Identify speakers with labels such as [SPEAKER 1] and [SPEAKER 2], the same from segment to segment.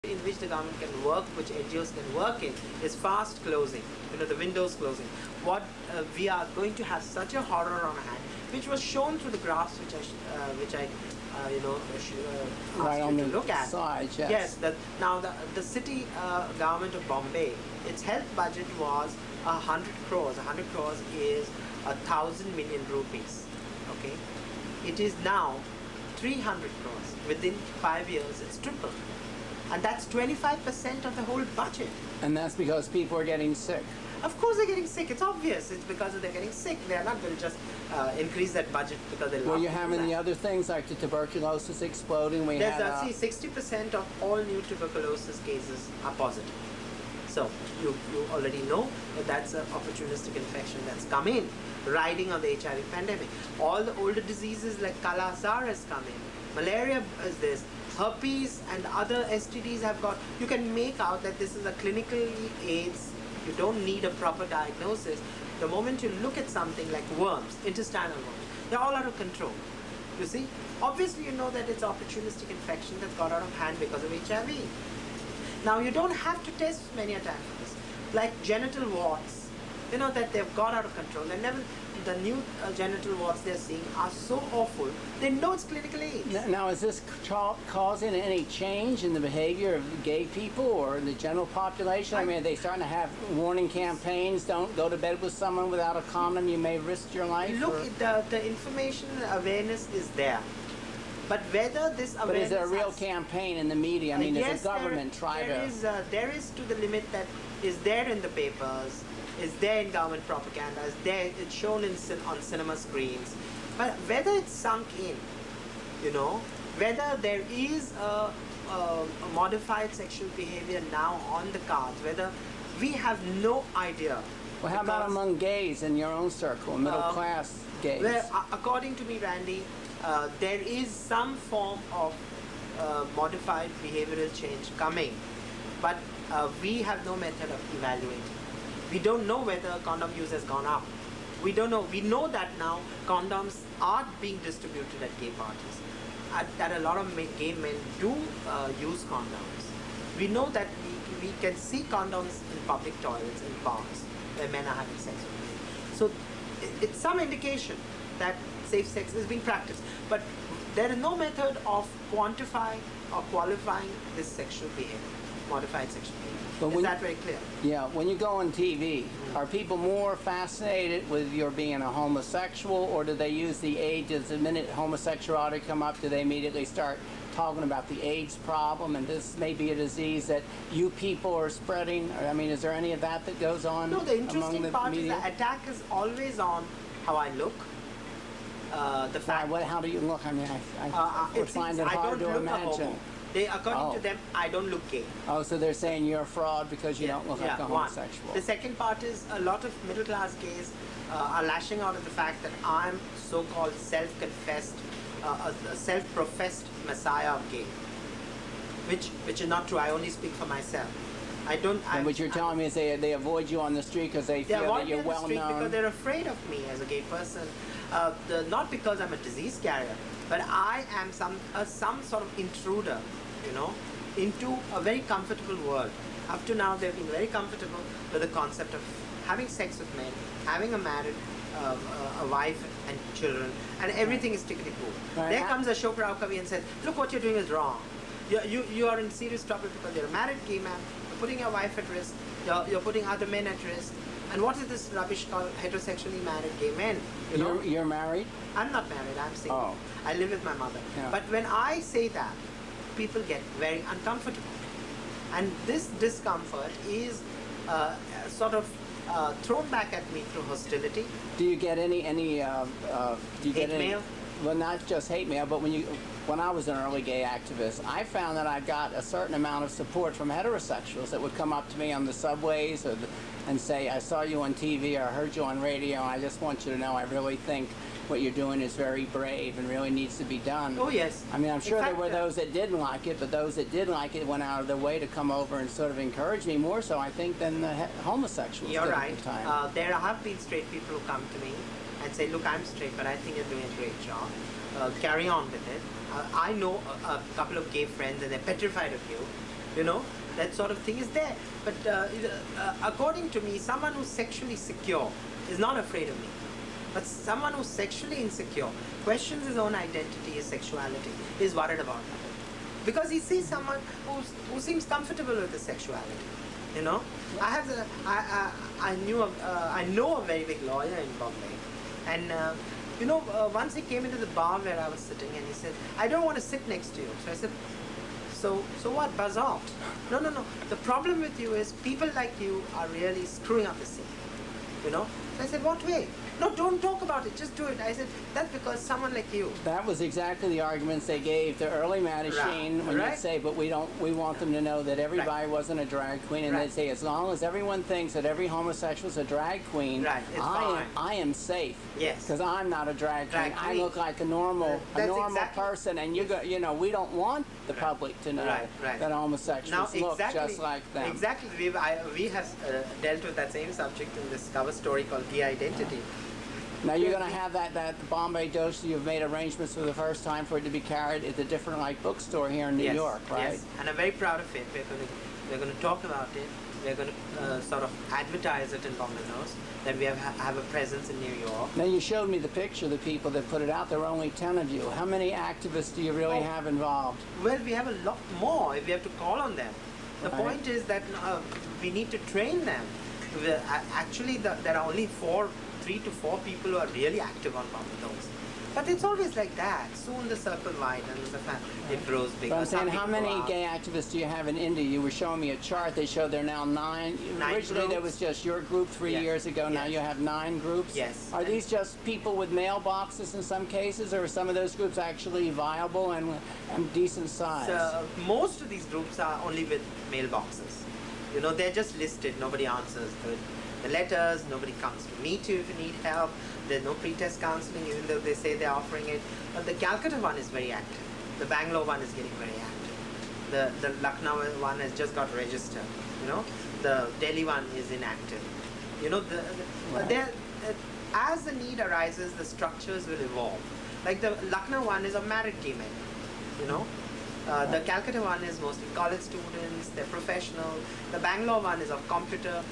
[SPEAKER 1] in which the government can work, which NGOs can work in, is fast closing. The windows closing. What we are going to have such a horror on hand, which was shown through the graphs, which I
[SPEAKER 2] right
[SPEAKER 1] asked
[SPEAKER 2] on
[SPEAKER 1] you to
[SPEAKER 2] the
[SPEAKER 1] look at.
[SPEAKER 2] Side, yes.
[SPEAKER 1] Yes. That now the city government of Bombay, its health budget was 100 crores. 100 crores is 1,000 million rupees. Okay. It is now 300 crores. Within 5 years, it's tripled. And that's 25% of the whole budget.
[SPEAKER 2] And that's because people are getting sick.
[SPEAKER 1] Of course they're getting sick. It's obvious. It's because they're getting sick. They're not going to just increase that budget because they love
[SPEAKER 2] Well, you're having the other things like the tuberculosis exploding. We
[SPEAKER 1] There's
[SPEAKER 2] had,
[SPEAKER 1] see, 60% of all new tuberculosis cases are positive. So you already know that that's an opportunistic infection that's come in, riding on the HIV pandemic. All the older diseases like Kala Azar has come in. Malaria is this. Herpes and other STDs have got. You can make out that this is a clinically AIDS. You don't need a proper diagnosis. The moment you look at something like worms, intestinal worms, they're all out of control. You see? Obviously you know that it's opportunistic infection that got out of hand because of HIV. Now you don't have to test many a time for this. Like genital warts, that they've got out of control. The new genital warts they're seeing are so awful, they know it's clinical AIDS.
[SPEAKER 2] Now, is this causing any change in the behavior of gay people or the general population? I mean, are they starting to have warning campaigns? Don't go to bed with someone without a condom, you may risk your life?
[SPEAKER 1] Look, the information awareness is there. But whether this awareness...
[SPEAKER 2] But is there a real campaign in the media? I mean,
[SPEAKER 1] yes,
[SPEAKER 2] does the government try to...
[SPEAKER 1] There is to the limit that is there in the papers, is there in government propaganda, is there, it's shown on cinema screens. But whether it's sunk in, whether there is a modified sexual behavior now on the cards, whether we have no idea.
[SPEAKER 2] Well, how about among gays in your own circle, middle class gays?
[SPEAKER 1] Well, according to me, Randy, there is some form of modified behavioral change coming, but we have no method of evaluating. We don't know whether condom use has gone up. We don't know. We know that now condoms are being distributed at gay parties. That a lot of gay men do use condoms. We know that we can see condoms in public toilets, in parks, where men are having sex with men. So it's some indication that safe sex is being practiced. But there is no method of quantifying or qualifying this sexual behavior, modified sexual behavior. Is that very clear?
[SPEAKER 2] Yeah, when you go on TV, are people more fascinated with your being a homosexual, or do they use the AIDS as the minute homosexuality come up, do they immediately start talking about the AIDS problem and this may be a disease that you people are spreading? I mean, is there any of that goes on?
[SPEAKER 1] No, the interesting part
[SPEAKER 2] media?
[SPEAKER 1] is the attack is always on how I look. The fact.
[SPEAKER 2] How do you look? I mean, I would find it hard to imagine.
[SPEAKER 1] According to them, I don't look gay.
[SPEAKER 2] Oh, so they're saying you're a fraud because you don't look like a homosexual.
[SPEAKER 1] One. The second part is a lot of middle-class gays are lashing out at the fact that I'm so-called self-confessed, a self-professed messiah of gay, which is not true. I only speak for myself. I don't.
[SPEAKER 2] And what you're telling me is they avoid you on the street because they feel that you're well known.
[SPEAKER 1] Because they're afraid of me as a gay person, not because I'm a disease carrier, but I am some sort of intruder, into a very comfortable world. Up to now, they've been very comfortable with the concept of having sex with men, having a married a wife and children, and everything is tickety-boo. There comes Ashok Kavi and says, look, what you're doing is wrong. You are in serious trouble because you're a married gay man, you're putting your wife at risk, you're putting other men at risk. And what is this rubbish called heterosexually married gay men?
[SPEAKER 2] You're married?
[SPEAKER 1] I'm not married, I'm single.
[SPEAKER 2] Oh.
[SPEAKER 1] I live with my mother.
[SPEAKER 2] Yeah.
[SPEAKER 1] But when I say that, people get very uncomfortable. And this discomfort is sort of thrown back at me through hostility.
[SPEAKER 2] Do you get any
[SPEAKER 1] mail?
[SPEAKER 2] Well, not just hate mail, but when I was an early gay activist, I found that I got a certain amount of support from heterosexuals that would come up to me on the subways and say, I saw you on TV or I heard you on radio, and I just want you to know I really think what you're doing is very brave and really needs to be done.
[SPEAKER 1] Oh, yes.
[SPEAKER 2] I mean, I'm sure there were those that didn't like it, but those that did like it went out of their way to come over and sort of encourage me more so, I think, than the homosexuals
[SPEAKER 1] You're
[SPEAKER 2] did
[SPEAKER 1] right.
[SPEAKER 2] at the time.
[SPEAKER 1] There have been straight people who come to me and say, look, I'm straight, but I think you're doing a great job. Carry on with it. I know a couple of gay friends and they're petrified of you. You know, that sort of thing is there. But according to me, someone who's sexually secure is not afraid of me. But someone who's sexually insecure, questions his own identity, his sexuality, is worried about that. Because he sees someone who seems comfortable with his sexuality. You know, I know a very big lawyer in Bombay, and once he came into the bar where I was sitting, and he said, "I don't want to sit next to you." So I said, "So what? Buzz off." No. The problem with you is people like you are really screwing up the scene. You know. So I said, "What way?" "No, don't talk about it. Just do it." I said, "That's because someone like you."
[SPEAKER 2] That was exactly the arguments they gave to early Mattachine when
[SPEAKER 1] Right.
[SPEAKER 2] they'd say, "But we want them to know that everybody wasn't a drag queen," and
[SPEAKER 1] Right.
[SPEAKER 2] they'd say, "As long as everyone thinks that every homosexual is a drag queen,
[SPEAKER 1] Right, it's fine.
[SPEAKER 2] I am safe."
[SPEAKER 1] Yes.
[SPEAKER 2] Because I'm not a drag queen.
[SPEAKER 1] Drag
[SPEAKER 2] I
[SPEAKER 1] queen.
[SPEAKER 2] look like a normal
[SPEAKER 1] That's
[SPEAKER 2] person, and we don't want the public to know
[SPEAKER 1] Right.
[SPEAKER 2] that homosexuals look just like them.
[SPEAKER 1] Exactly. We have dealt with that same subject in this cover story called De-Identity.
[SPEAKER 2] Now you're going to have that Bombay Doshi. You've made arrangements for the first time for it to be carried at the different bookstore here in New
[SPEAKER 1] Yes,
[SPEAKER 2] York, right?
[SPEAKER 1] Yes, and I'm very proud of it. We're going to talk about it. We're going to sort of advertise it in Bombay News. That we have a presence in New York.
[SPEAKER 2] Now you showed me the picture of the people that put it out. There were only 10 of you. How many activists do you really have involved?
[SPEAKER 1] Well, we have a lot more if we have to call on them. The
[SPEAKER 2] Right.
[SPEAKER 1] point is that we need to train them. Actually, there are only 3 to 4 people who are really active on Bombay News. But it's always like that. Soon the circle widens, it grows bigger.
[SPEAKER 2] But I'm saying,
[SPEAKER 1] Some
[SPEAKER 2] how
[SPEAKER 1] people
[SPEAKER 2] many
[SPEAKER 1] are-
[SPEAKER 2] gay activists do you have in India? You were showing me a chart. They showed there are now 9. Originally, there was
[SPEAKER 1] groups.
[SPEAKER 2] just your group 3
[SPEAKER 1] Yes.
[SPEAKER 2] years ago. Now
[SPEAKER 1] Yes.
[SPEAKER 2] you have 9 groups.
[SPEAKER 1] Yes.
[SPEAKER 2] Are these just people with mailboxes in some cases, or are some of those groups actually viable and decent size?
[SPEAKER 1] So, most of these groups are only with mailboxes. You know, they're just listed. Nobody answers the letters. Nobody comes to meet you if you need help. There's no pretest counseling, even though they say they're offering it. But the Calcutta one is very active. The Bangalore one is getting very active. The Lucknow one has just got registered. You know, the Delhi one is inactive. You know, as the need arises, the structures will evolve. Like the Lucknow one is of married gay men. You know. The Calcutta one is mostly college students, they're professional. The Bangalore one is of computer,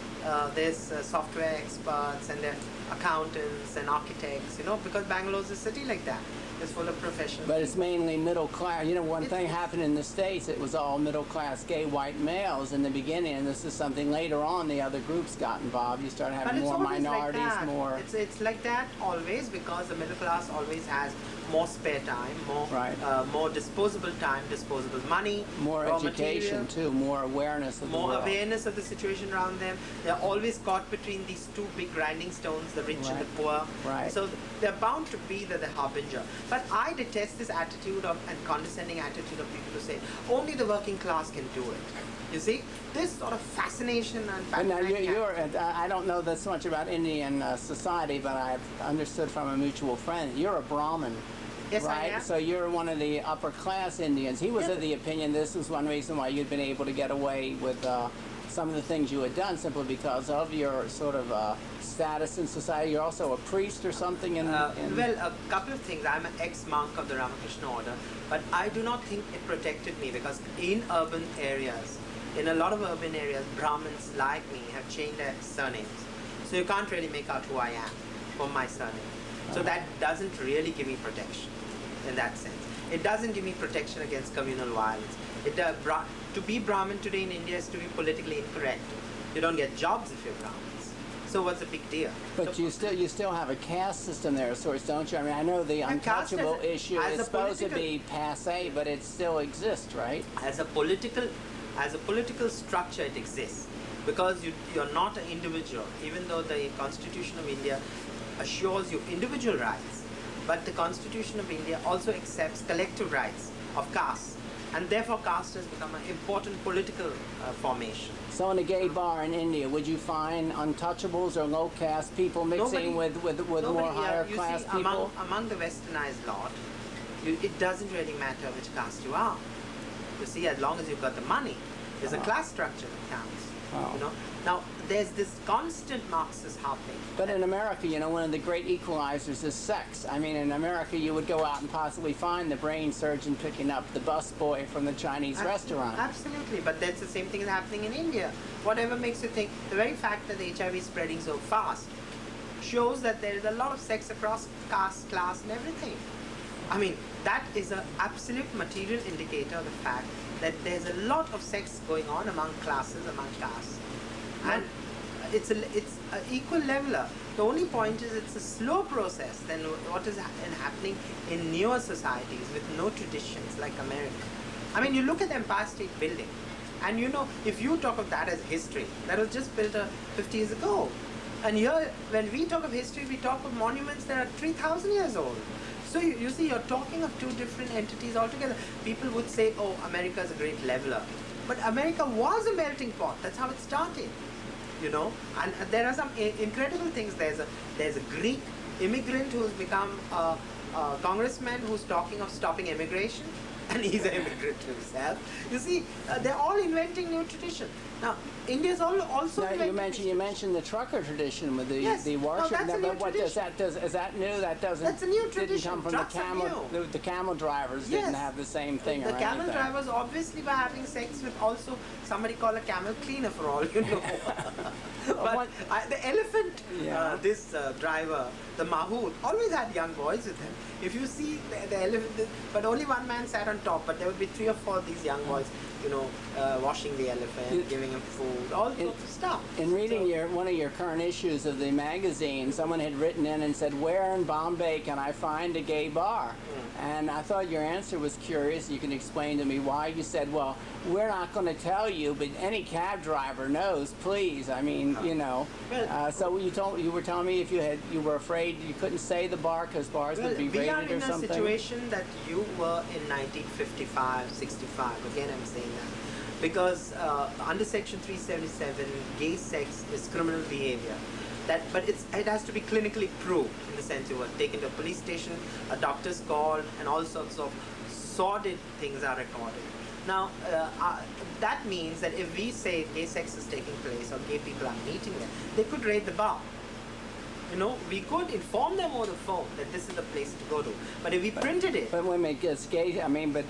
[SPEAKER 1] there's software experts and they're accountants and architects, you know, because Bangalore's a city like that. It's full of professionals.
[SPEAKER 2] But it's mainly middle class. You know, one thing happened in the States, it was all middle class gay white males in the beginning, and this is something later on the other groups got involved. You start having more minorities,
[SPEAKER 1] like that.
[SPEAKER 2] more.
[SPEAKER 1] It's like that always because the middle class always has more spare time, more disposable time, disposable money,
[SPEAKER 2] More
[SPEAKER 1] raw
[SPEAKER 2] education
[SPEAKER 1] material,
[SPEAKER 2] too, more awareness of the
[SPEAKER 1] more
[SPEAKER 2] world.
[SPEAKER 1] awareness of the situation around them. They're always caught between these 2 big grinding stones, the rich and the poor.
[SPEAKER 2] Right.
[SPEAKER 1] So they're bound to be the harbinger. But I detest this attitude and condescending attitude of people who say, only the working class can do it. You see, this sort of fascination and
[SPEAKER 2] But now
[SPEAKER 1] patronizing
[SPEAKER 2] I don't know this much about Indian society, but I've understood from a mutual friend, you're a Brahmin.
[SPEAKER 1] Yes, I
[SPEAKER 2] right?
[SPEAKER 1] am.
[SPEAKER 2] So you're one of the upper class Indians. He was of the opinion this was one reason why you'd been able to get away with some of the things you had done, simply because of your sort of status in society. You're also a priest or something
[SPEAKER 1] Well, a couple of things. I'm an ex-monk of the Ramakrishna order, but I do not think it protected me because in urban areas, in a lot of urban areas, Brahmins like me have changed their surnames. So you can't really make out who I am from my surname. So that doesn't really give me protection in that sense. It doesn't give me protection against communal violence. To be Brahmin today in India is to be politically incorrect. You don't get jobs if you're Brahmins. So what's the big deal?
[SPEAKER 2] But
[SPEAKER 1] So-
[SPEAKER 2] you still have a caste system there of sorts, don't you? I mean, I know the
[SPEAKER 1] And caste
[SPEAKER 2] untouchable
[SPEAKER 1] as a-
[SPEAKER 2] issue
[SPEAKER 1] as
[SPEAKER 2] is
[SPEAKER 1] a
[SPEAKER 2] supposed to
[SPEAKER 1] political-
[SPEAKER 2] be passé, but it still exists, right?
[SPEAKER 1] As a political structure, it exists because you're not an individual, even though the Constitution of India assures you individual rights, but the Constitution of India also accepts collective rights of caste, and therefore caste has become an important political formation.
[SPEAKER 2] So in a gay bar in India, would you find untouchables or low caste people mixing with more higher
[SPEAKER 1] you
[SPEAKER 2] class
[SPEAKER 1] see,
[SPEAKER 2] people?
[SPEAKER 1] among the westernized lot, it doesn't really matter which caste you are. You see, as long as you've got the money. There's a class structure that counts.
[SPEAKER 2] Oh.
[SPEAKER 1] You know. Now there's this constant Marxist hopping.
[SPEAKER 2] But in America, you know, one of the great equalizers is sex. I mean, in America, you would go out and possibly find the brain surgeon picking up the busboy from the Chinese restaurant.
[SPEAKER 1] Absolutely, but that's the same thing is happening in India. Whatever makes you think, the very fact that the HIV is spreading so fast shows that there is a lot of sex across caste, class, and everything. I mean, that is an absolute material indicator of the fact that there's a lot of sex going on among classes, among castes. And it's an equal leveler. The only point is it's a slow process than what is happening in newer societies with no traditions like America. I mean, you look at the Empire State Building, and you know, if you talk of that as history, that was just built 50 years ago. And here, when we talk of history, we talk of monuments that are 3,000 years old. So you see, you're talking of two different entities altogether. People would say, oh, America is a great leveler. But America was a melting pot. That's how it started. You know, and there are some incredible things. There's a Greek immigrant who's become a congressman who's talking of stopping immigration, and he's an immigrant himself. You see, they're all inventing new traditions. Now, India's also
[SPEAKER 2] now, you mentioned the trucker tradition with the worship.
[SPEAKER 1] No, that's a new
[SPEAKER 2] what
[SPEAKER 1] tradition.
[SPEAKER 2] Is that new? That doesn't.
[SPEAKER 1] That's a new
[SPEAKER 2] didn't
[SPEAKER 1] tradition.
[SPEAKER 2] come from
[SPEAKER 1] Trucks
[SPEAKER 2] the
[SPEAKER 1] are
[SPEAKER 2] camel.
[SPEAKER 1] new.
[SPEAKER 2] The camel drivers didn't have the same thing.
[SPEAKER 1] The
[SPEAKER 2] or
[SPEAKER 1] camel
[SPEAKER 2] anything.
[SPEAKER 1] drivers obviously were having sex with also somebody called a camel cleaner, for all you know. But the elephant, this driver, the Mahout, always had young boys with him. If you see the elephant, but only one man sat on top, but there would be 3 or 4 of these young boys, you know, washing the elephant, giving him food, all sorts of stuff.
[SPEAKER 2] In reading one of your current issues of the magazine, someone had written in and said, where in Bombay can I find a gay bar? And I thought your answer was curious. You can explain to me why. You said, well, we're not going to tell you, but any cab driver knows, please. I mean, you know. So you were telling me if you were afraid you couldn't say the bar because bars would be raided or something?
[SPEAKER 1] We are in a situation that you were in 1955, 65. Again, I'm saying that. Because under Section 377, gay sex is criminal behavior. But it has to be clinically proved, in the sense you were taken to a police station, a doctor's called, and all sorts of sordid things are recorded. Now, that means that if we say gay sex is taking place or gay people are meeting there, they could raid the bar. You know, we could inform them over the phone that this is the place to go to. But if we printed it...
[SPEAKER 2] But when it gets gay, I mean, but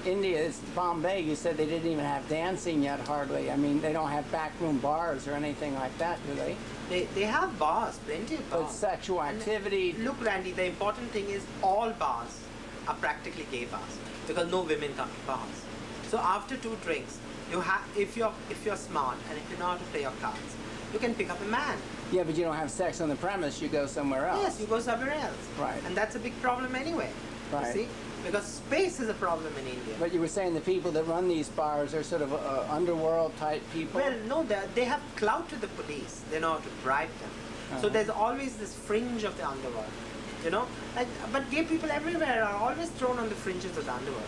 [SPEAKER 2] India, is Bombay, you said they didn't even have dancing yet, hardly. I mean, they don't have backroom bars or anything like that, do they?
[SPEAKER 1] They have bars, plenty of bars.
[SPEAKER 2] But sexual activity...
[SPEAKER 1] And look, Randy, the important thing is all bars are practically gay bars, because no women come to bars. So after 2 drinks, you have, if you're smart and if you know how to play your cards, you can pick up a man.
[SPEAKER 2] Yeah, but you don't have sex on the premise, you go somewhere else.
[SPEAKER 1] Yes, you go somewhere else.
[SPEAKER 2] Right.
[SPEAKER 1] And that's a big problem anyway.
[SPEAKER 2] Right.
[SPEAKER 1] You see? Because space is a problem in India.
[SPEAKER 2] But you were saying the people that run these bars are sort of underworld type people?
[SPEAKER 1] Well, no, they have clout with the police. They know how to bribe them. So there's always this fringe of the underworld. You know? But gay people everywhere are always thrown on the fringes of the underworld.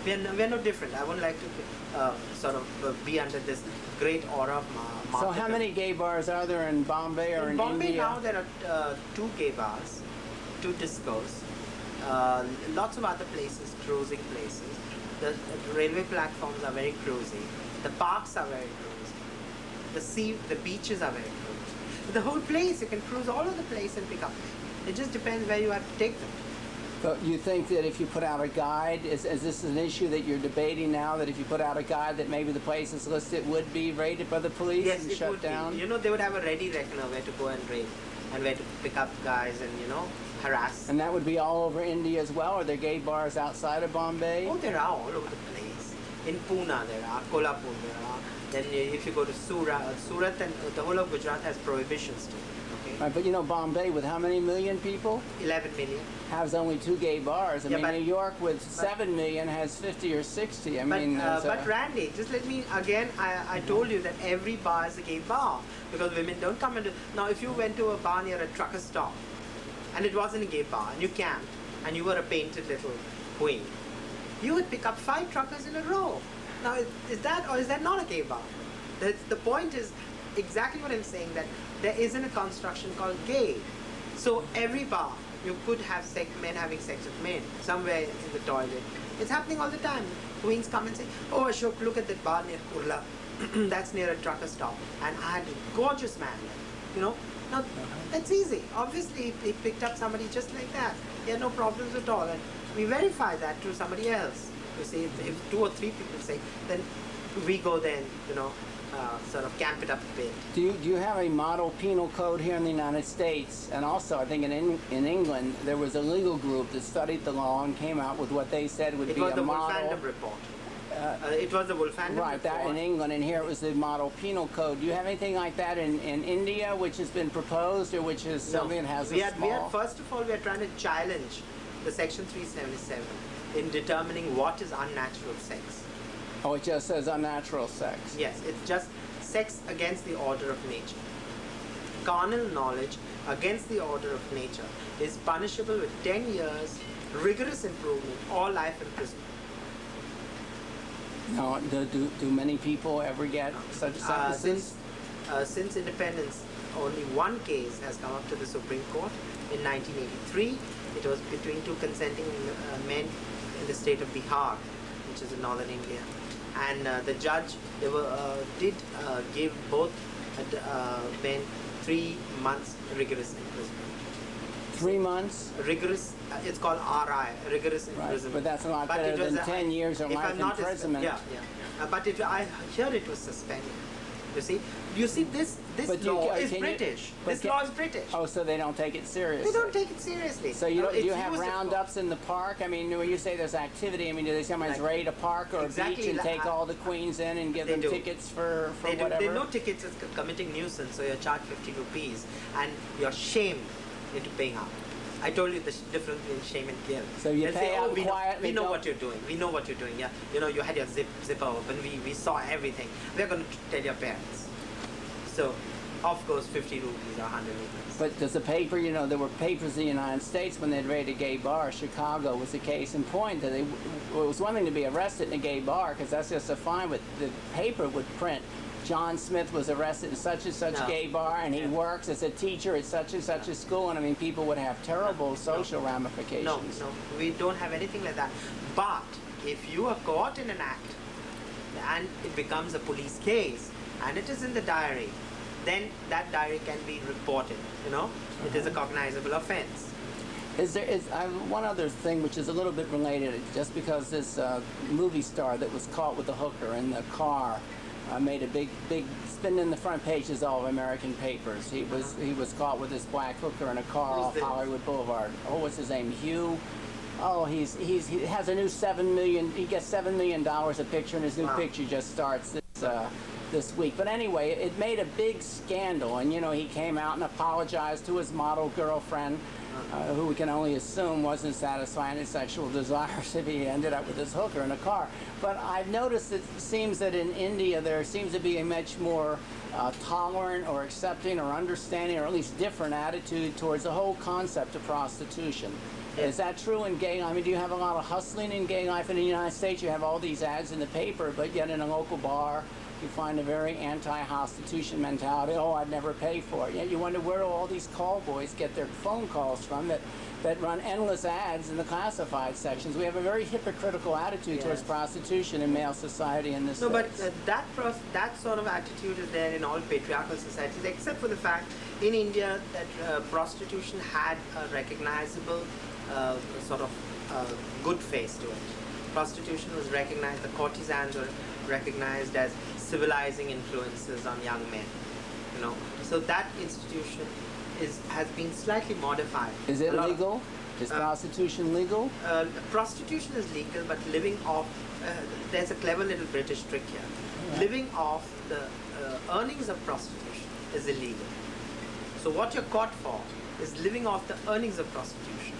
[SPEAKER 1] We're no different. I wouldn't like to be under this great aura of martyrdom.
[SPEAKER 2] So how many gay bars are there in Bombay or in
[SPEAKER 1] Bombay
[SPEAKER 2] India?
[SPEAKER 1] now there are 2 gay bars, 2 discos, lots of other places, cruising places. The railway platforms are very cruisy. The parks are very cruisy. The beaches are very cruisy. The whole place, you can cruise all over the place and pick up. It just depends where you have to take them.
[SPEAKER 2] But you think that if you put out a guide, is this an issue that you're debating now, that if you put out a guide that maybe the places listed would be raided by the police and shut down?
[SPEAKER 1] You know, they would have a ready reckoner where to go and raid and where to pick up guys and, you know, harass.
[SPEAKER 2] And that would be all over India as well? Are there gay bars outside of Bombay?
[SPEAKER 1] Oh, there are all over the place. In Pune there are, Kolhapur there are. Then if you go to Surat and the whole of Gujarat has prohibitions too.
[SPEAKER 2] Right, but you know, Bombay with how many million people?
[SPEAKER 1] 11 million.
[SPEAKER 2] Has only 2 gay bars. I mean,
[SPEAKER 1] but
[SPEAKER 2] New York with 7 million has 50 or 60.
[SPEAKER 1] But Randy, just let me, again, I told you that every bar is a gay bar because women don't come into... Now, if you went to a bar near a trucker stop and it wasn't a gay bar and you camped and you were a painted little queen, you would pick up 5 truckers in a row. Now, is that or is that not a gay bar? The point is exactly what I'm saying, that there isn't a construction called gay. So every bar, you could have men having sex with men somewhere in the toilet, It's happening all the time. Queens come and say, oh Ashok, look at that bar near Kurla. That's near a trucker stop. And I had a gorgeous man there. You know? Now, it's easy. Obviously, he picked up somebody just like that. He had no problems at all. And we verify that to somebody else. You see, if 2 or 3 people say, then we go then, you know, sort of camp it up a bit.
[SPEAKER 2] Do you have a model penal code here in the United States? And also, I think in England, there was a legal group that studied the law and came out with what they said would be a model.
[SPEAKER 1] It was the Wolfandom report. It was the Wolfandom report.
[SPEAKER 2] Right, that in England, and here it was the model penal code. Do you have anything like that in India, which has been proposed, or which is something that has a small...
[SPEAKER 1] First of all, we are trying to challenge the Section 377 in determining what is unnatural sex.
[SPEAKER 2] Oh, it just says unnatural sex.
[SPEAKER 1] Yes, it's just sex against the order of nature. Carnal knowledge against the order of nature is punishable with 10 years, rigorous improvement, or life imprisonment.
[SPEAKER 2] Now, do many people ever get such sentences?
[SPEAKER 1] Since independence, only one case has come up to the Supreme Court in 1983. It was between 2 consenting men in the state of Bihar, which is in northern India. And the judge did give both men 3 months rigorous imprisonment.
[SPEAKER 2] 3 months?
[SPEAKER 1] Rigorous, it's called RI, rigorous imprisonment.
[SPEAKER 2] Right, but that's a lot better than 10 years of life imprisonment.
[SPEAKER 1] Yeah. But I hear it was suspended. You see, this law is British. This law is British.
[SPEAKER 2] Oh, so they don't take it seriously.
[SPEAKER 1] They don't take it seriously.
[SPEAKER 2] So do you have roundups in the park? I mean, when you say there's activity, I mean, do they sometimes raid a park or a beach and take all the queens in and give them tickets for whatever?
[SPEAKER 1] They know tickets is committing nuisance, so you're charged 50 rupees and you're shamed into paying up. I told you the difference between shame and guilt.
[SPEAKER 2] So you pay out quietly.
[SPEAKER 1] We know what you're doing. We know what you're doing. Yeah, you know, you had your zipper open. We saw everything. We're going to tell your parents. So, of course, 50 rupees or 100 rupees.
[SPEAKER 2] But does the paper, you know, there were papers in the United States when they'd raided a gay bar. Chicago was a case in point that it was one thing to be arrested in a gay bar because that's just a fine, but the paper would print John Smith was arrested in such and such gay bar, and he works as a teacher at such and such a school, and I mean, people would have terrible social ramifications.
[SPEAKER 1] No, we don't have anything like that. But if you are caught in an act, and it becomes a police case, and it is in the diary, then that diary can be reported, you know? It is a cognizable offense.
[SPEAKER 2] I have one other thing which is a little bit related, just because this movie star that was caught with a hooker in the car made a big spin in the front pages of all of American papers. He was caught with this black hooker in a car off Hollywood Boulevard. Oh, what's his name? Hugh. Oh, he has a new $7 million. He gets $7 million a picture, and his new picture just starts this week. But anyway, it made a big scandal, and you know, he came out and apologized to his model girlfriend, who we can only assume wasn't satisfying his sexual desires if he ended up with this hooker in a car. But I've noticed it seems that in India there seems to be a much more tolerant or accepting or understanding or at least different attitude towards the whole concept of prostitution. Is that true in gay life? I mean, do you have a lot of hustling in gay life in the United States? You have all these ads in the paper, but yet in a local bar you find a very anti-prostitution mentality. Oh, I'd never pay for it. Yet you wonder where do all these call boys get their phone calls from that run endless ads in the classified sections. We have a very hypocritical attitude towards prostitution in male society in this
[SPEAKER 1] No, but that sort of attitude is there in all patriarchal societies, except for the fact in India that prostitution had a recognizable sort of good face to it. Prostitution was recognized, the courtesans were recognized as civilizing influences on young men, you know. So that institution has been slightly modified.
[SPEAKER 2] Is it legal? Is prostitution legal?
[SPEAKER 1] Prostitution is legal, but living off, there's a clever little British trick here. Right. Living off the earnings of prostitution is illegal. So what you're caught for is living off the earnings of prostitution.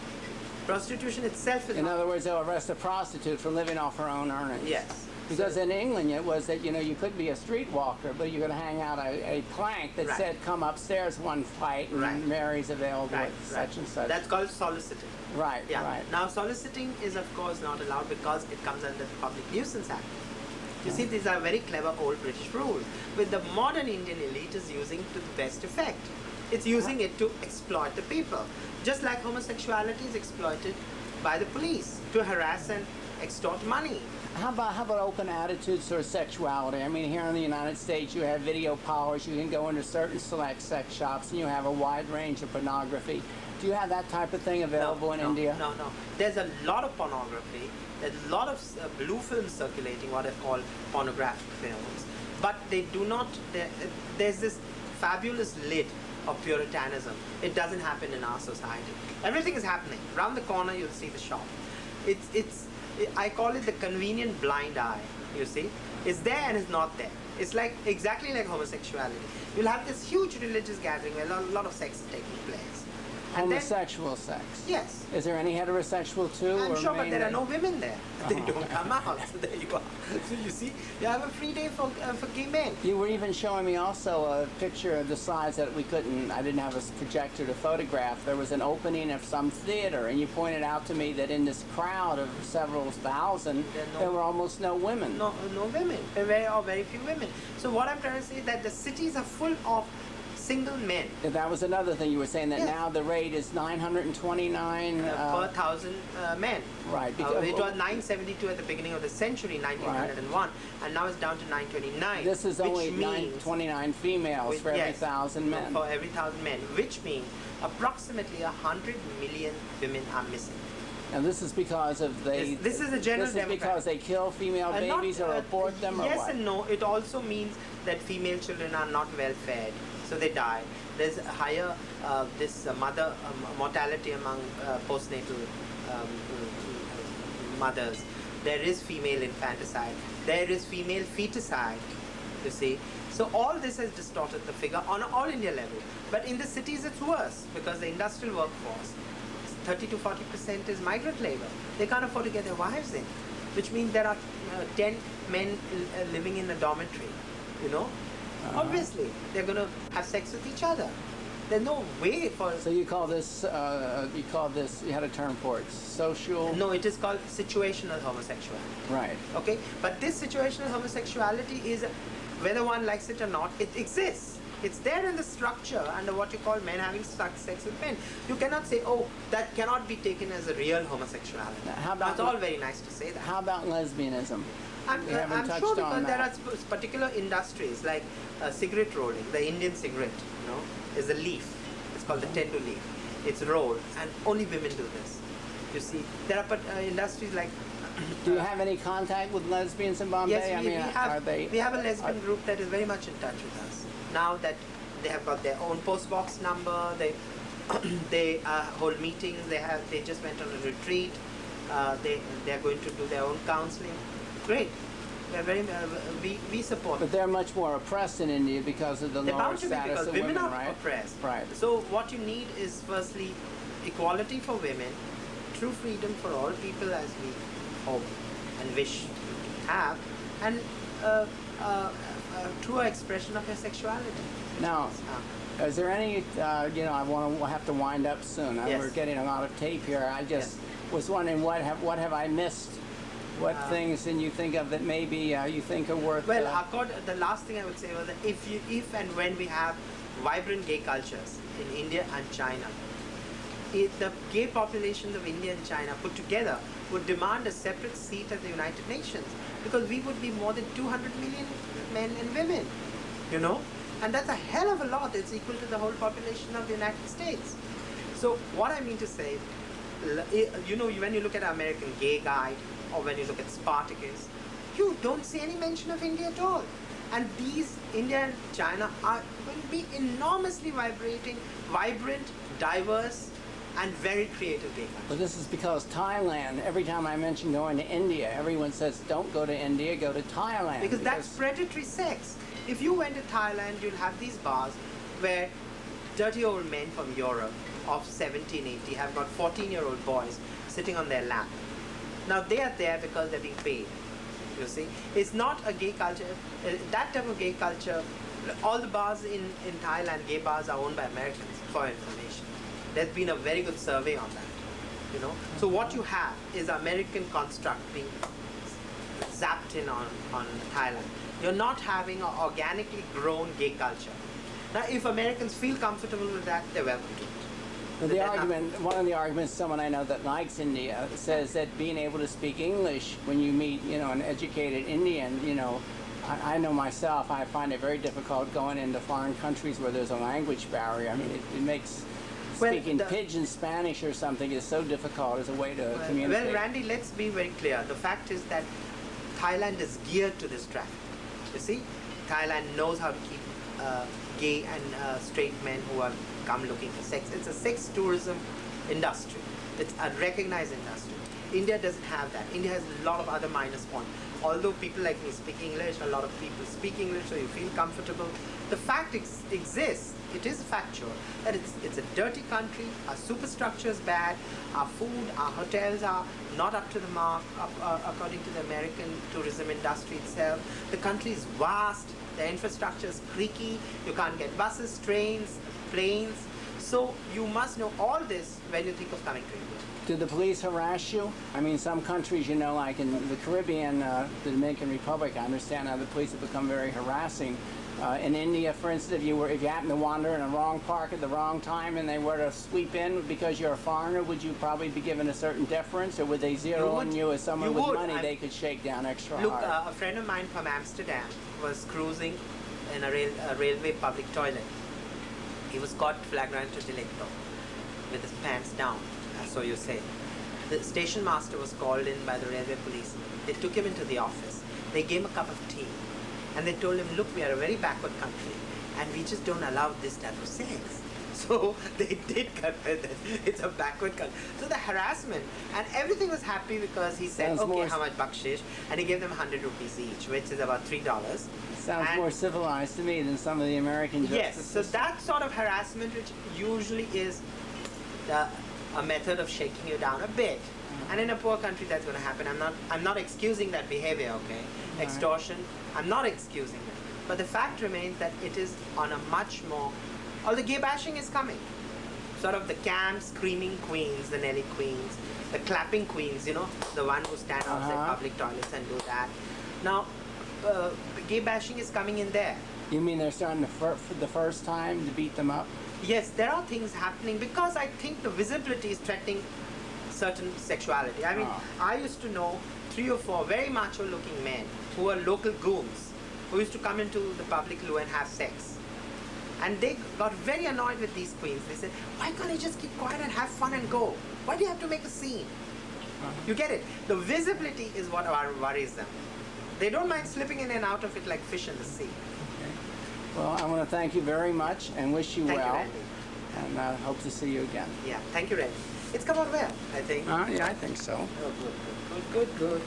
[SPEAKER 1] Prostitution itself is
[SPEAKER 2] In other words, they'll arrest a prostitute for living off her own earnings.
[SPEAKER 1] Yes.
[SPEAKER 2] Because in England it was that, you know, you could be a streetwalker, but you could hang out a plank that said, come upstairs one flight, and Mary's available at such and such.
[SPEAKER 1] That's called soliciting.
[SPEAKER 2] Right, right.
[SPEAKER 1] Now soliciting is of course not allowed because it comes under the Public Nuisance Act. You see, these are very clever old British rules, which the modern Indian elite is using to the best effect. It's using it to exploit the people. Just like homosexuality is exploited by the police to harass and extort money.
[SPEAKER 2] How about open attitudes towards sexuality? I mean, here in the United States, you have video parlors. You can go into certain select sex shops, and you have a wide range of pornography. Do you have that type of thing available in India?
[SPEAKER 1] No. There's a lot of pornography. There's a lot of blue films circulating, what I call pornographic films. But they do not. There's this fabulous lid of puritanism. It doesn't happen in our society. Everything is happening. Around the corner, you'll see the shop. I call it the convenient blind eye, you see. It's there and it's not there. It's like exactly like homosexuality. You'll have this huge religious gathering where a lot of sex is taking place. And
[SPEAKER 2] Homosexual sex?
[SPEAKER 1] Yes.
[SPEAKER 2] Is there any heterosexual too?
[SPEAKER 1] I'm
[SPEAKER 2] or
[SPEAKER 1] sure, but there are
[SPEAKER 2] mainly-
[SPEAKER 1] no women there. They don't come out. So there you are. So you see, you have a free day for gay men.
[SPEAKER 2] You were even showing me also a picture of the size that I didn't have a projector to photograph. There was an opening of some theater, and you pointed out to me that in this crowd of several thousand, there were almost no women.
[SPEAKER 1] No women. Very few women. So what I'm trying to say is that the cities are full of single men.
[SPEAKER 2] That was another thing you were saying, that
[SPEAKER 1] Yes.
[SPEAKER 2] now the rate is 929
[SPEAKER 1] Per thousand men.
[SPEAKER 2] Right.
[SPEAKER 1] It was 972 at the beginning of the century, 1901, and now it's down to 929.
[SPEAKER 2] This is only
[SPEAKER 1] which means
[SPEAKER 2] 929 females for every
[SPEAKER 1] yes,
[SPEAKER 2] 1,000 men.
[SPEAKER 1] For every 1,000 men, which means approximately 100 million women are missing.
[SPEAKER 2] And this is because of
[SPEAKER 1] This is a general
[SPEAKER 2] This is because they kill female babies or abort them, or
[SPEAKER 1] yes
[SPEAKER 2] what?
[SPEAKER 1] and no. It also means that female children are not well fed, so they die. There's a higher mother mortality among postnatal mothers. There is female infanticide. There is female feticide. You see, so all this has distorted the figure on an all India level. But in the cities, it's worse because the industrial workforce, 30 to 40% is migrant labor. They can't afford to get their wives in, which means there are 10 men living in a dormitory. You know, obviously they're going to have sex with each other. There's no way for.
[SPEAKER 2] So you call this, you had a term for it, social?
[SPEAKER 1] No, it is called situational homosexuality.
[SPEAKER 2] Right.
[SPEAKER 1] Okay, but this situational homosexuality is, whether one likes it or not, it exists. It's there in the structure under what you call men having sex with men. You cannot say, oh, that cannot be taken as a real homosexuality.
[SPEAKER 2] Now, how about
[SPEAKER 1] It's all very nice to say that.
[SPEAKER 2] How about lesbianism?
[SPEAKER 1] I'm
[SPEAKER 2] touched
[SPEAKER 1] sure
[SPEAKER 2] on
[SPEAKER 1] because there
[SPEAKER 2] that.
[SPEAKER 1] are particular industries like cigarette rolling, the Indian cigarette, you know, is a leaf. It's called the tendu leaf. It's rolled, and only women do this. You see, there are industries like.
[SPEAKER 2] Do you have any contact with lesbians in Bombay?
[SPEAKER 1] Yes, we have a lesbian group that is very much in touch with us. Now that they have got their own post box number, they hold meetings. They just went on a retreat. They are going to do their own counseling. Great. They're very we support.
[SPEAKER 2] But they're much more oppressed in India because of the
[SPEAKER 1] They're
[SPEAKER 2] lower
[SPEAKER 1] bound to be
[SPEAKER 2] status
[SPEAKER 1] because
[SPEAKER 2] of
[SPEAKER 1] women are
[SPEAKER 2] right?
[SPEAKER 1] oppressed.
[SPEAKER 2] Right.
[SPEAKER 1] So what you need is firstly equality for women, true freedom for all people as we hope and wish to have, and truer expression of your sexuality.
[SPEAKER 2] Now, is there any, we'll have to wind up soon.
[SPEAKER 1] Yes.
[SPEAKER 2] We're getting a lot of tape here. I just was wondering what have I missed? What things can you think of that maybe you think are worth?
[SPEAKER 1] Well, the last thing I would say was that if and when we have vibrant gay cultures in India and China, the gay populations of India and China put together would demand a separate seat at the United Nations, because we would be more than 200 million men and women, you know, and that's a hell of a lot. It's equal to the whole population of the United States. So what I mean to say, you know, when you look at American Gay Guide or when you look at Spartacus, you don't see any mention of India at all. And these, India and China, are going to be enormously vibrant, diverse, and very creative gay countries.
[SPEAKER 2] But this is because Thailand, every time I mention going to India, everyone says, don't go to India, go to Thailand.
[SPEAKER 1] Because that's predatory sex. If you went to Thailand, you'll have these bars where dirty old men from Europe of 17, 18 have got 14-year-old boys sitting on their lap. Now they are there because they're being paid. You see, it's not a gay culture. That type of gay culture, all the bars in Thailand, gay bars, are owned by Americans, for information. There's been a very good survey on that, you know. So what you have is American construct being zapped in on Thailand. You're not having an organically grown gay culture. Now, if Americans feel comfortable with that, they're welcome to it.
[SPEAKER 2] But the argument, one of the arguments, someone I know that likes India says that being able to speak English when you meet, an educated Indian, I know myself, I find it very difficult going into foreign countries where there's a language barrier. I mean, it makes speaking pidgin Spanish or something is so difficult as a way to communicate.
[SPEAKER 1] Well, Randy, let's be very clear. The fact is that Thailand is geared to this traffic. You see, Thailand knows how to keep gay and straight men who are come looking for sex. It's a sex tourism industry. It's a recognized industry. India doesn't have that. India has a lot of other minus points. Although people like me speak English, a lot of people speak English, so you feel comfortable. The fact exists. It is factual that it's a dirty country. Our superstructure is bad. Our food, our hotels are not up to the mark according to the American tourism industry itself. The country is vast. The infrastructure is creaky. You can't get buses, trains, planes. So you must know all this when you think of coming to India.
[SPEAKER 2] Do the police harass you? I mean, some countries, like in the Caribbean, the Dominican Republic, I understand how the police have become very harassing. In India, for instance, if you happen to wander in a wrong park at the wrong time and they were to sweep in because you're a foreigner, would you probably be given a certain deference, or would they zero on you as someone with money they could shake down extra hard?
[SPEAKER 1] Look, a friend of mine from Amsterdam was cruising in a railway public toilet. He was caught flagrante delicto with his pants down, so you say. The station master was called in by the railway police. They took him into the office. They gave him a cup of tea. And they told him, look, we are a very backward country and we just don't allow this type of sex. So they did confess that it's a backward country. So the harassment, and everything was happy because he said, okay, how much bakshish? And he gave them 100 rupees each, which is about $3.
[SPEAKER 2] Sounds more civilized to me than some of the American justice
[SPEAKER 1] Yes, so that sort of harassment, which usually is a method of shaking you down a bit. And in a poor country, that's going to happen. I'm not excusing that behavior, okay? Extortion, I'm not excusing it. But the fact remains that it is on a much more, although gay bashing is coming. Sort of the camp screaming queens, the Nelly queens, the clapping queens, the one who stand outside public toilets and do that. Now, gay bashing is coming in there.
[SPEAKER 2] You mean they're starting for the first time to beat them up?
[SPEAKER 1] Yes, there are things happening because I think the visibility is threatening certain sexuality. I mean, I used to know 3 or 4 very macho-looking men who were local goons who used to come into the public loo and have sex. And they got very annoyed with these queens. They said, why can't you just keep quiet and have fun and go? Why do you have to make a scene? You get it? The visibility is what worries them. They don't mind slipping in and out of it like fish in the sea.
[SPEAKER 2] Okay. Well, I want to thank you very much and wish you well.
[SPEAKER 1] Thank you, Randy.
[SPEAKER 2] And I hope to see you again.
[SPEAKER 1] Yeah, thank you, Randy. It's come out well, I think.
[SPEAKER 2] Yeah, I think so.
[SPEAKER 1] Oh, good.